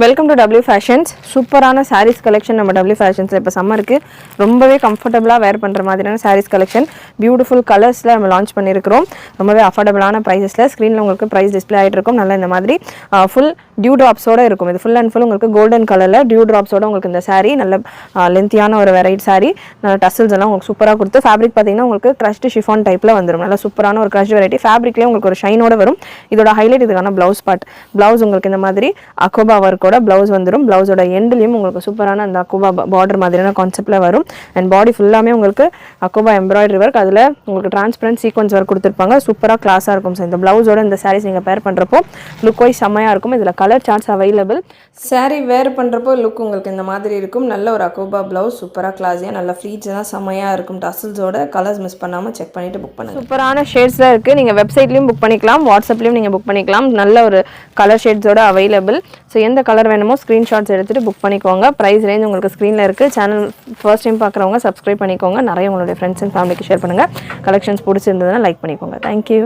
Welcome to W fashions. சூப்பரான saris collection நம்ம W ஃபேஷன்ஸில் இப்போ சம்மருக்கு ரொம்பவே கம்ஃபர்டபுளாக வேர் பண்ணுற மாதிரியான சாரீஸ் கலெக்ஷன் பியூட்டிஃபுல் கலர்ஸில் நம்ம லான்ச் பண்ணியிருக்கிறோம். ரொம்பவே அஃபோர்டபுளான ப்ரைஸஸில் ஸ்க்ரீனில் உங்களுக்கு ப்ரைஸ் டிஸ்பிளே ஆகிட்டு இருக்கும். நல்லா இந்த மாதிரி ஃபுல் டியூ ட்ராப்ஸோடு இருக்கும். இது ஃபுல் அண்ட் ஃபுல் உங்களுக்கு கோல்டன் கலரில் டியூ ட்ராப்ஸோடு உங்களுக்கு இந்த சாரீ நல்ல லென்த்தியான ஒரு வெரைட்டி சாரீ. நல்ல டசல்ஸ் எல்லாம் உங்களுக்கு சூப்பராக கொடுத்து ஃபேப்ரிக் பார்த்தீங்கன்னா உங்களுக்கு க்ரஷ்டு ஷிஃபான் டைப்பில் வந்துடும். நல்லா சூப்பரான ஒரு க்ரஷ் வெரைட்டி. ஃபேப்ரிக்லேயே உங்களுக்கு ஒரு ஷைனோட வரும். இதோட ஹைலைட் இதுக்கான ப்ளவுஸ் பார்ட். ப்ளவுஸ் உங்களுக்கு இந்த மாதிரி அக்கோபா ஒர்க் ப்ளவுஸ் வந்துடும். ப்ளவுஸோட எண்ட்லையும் உங்களுக்கு சூப்பரான அந்த அக்கோபா பார்டர் மாதிரியான கான்செப்ட்ல வரும். அண்ட் பாடி ஃபுல்லாமே உங்களுக்கு அக்கோபா எம்ப்ராய்டரி ஒர்க், அதில் உங்களுக்கு டிரான்ஸ்பரண்ட் சீக்வன்ஸ் ஒர்க் கொடுத்துருப்பாங்க. சூப்பராக கிளாஸாக இருக்கும். ஸோ இந்த ப்ளவுஸோட இந்த சாரீஸ் நீங்கள் பேர் பண்ணுறப்போ லுக் வைஸ் செம்மையாக இருக்கும். இதில் கலர் சார்ட்ஸ் அவைலபிள். சாரீ வேர் பண்ணுறப்போ லுக் உங்களுக்கு இந்த மாதிரி இருக்கும். நல்ல ஒரு அக்கோபா ப்ளவுஸ், சூப்பராக கிளாஸியாக நல்ல ஃப்ளீட்ஸ் எல்லாம் செம்மையாக இருக்கும். டசல்ஸோட கலர்ஸ் மிஸ் பண்ணாமல் செக் பண்ணிட்டு புக் பண்ணுங்கள். சூப்பரான ஷேட்ஸில் இருக்குது. நீங்கள் வெப்சைட்லையும் புக் பண்ணிக்கலாம், வாட்ஸ்அப்லையும் நீங்கள் புக் பண்ணிக்கலாம். நல்ல ஒரு கலர் ஷேட்ஸோட அவைலபிள். ஸோ எந்த கலர் வேணுமோ ஸ்க்ரீன்ஷாட்ஸ் எடுத்துகிட்டு புக் பண்ணிக்கோங்க. ப்ரைஸ் ரேஞ்ச் உங்களுக்கு ஸ்க்ரீனில் இருக்குது. சேனல் ஃபர்ஸ்ட் டைம் பார்க்குறவங்க சப்ஸ்கிரைப் பண்ணிக்கோங்க. நிறைய உங்களுடைய ஃப்ரெண்ட்ஸ் அண்ட் ஃபேமிலிக்கு ஷேர் பண்ணுங்கள். கலெக்ஷன்ஸ் பிடிச்சிருந்ததுன்னா லைக் பண்ணிக்கோங்க. தேங்க்யூ.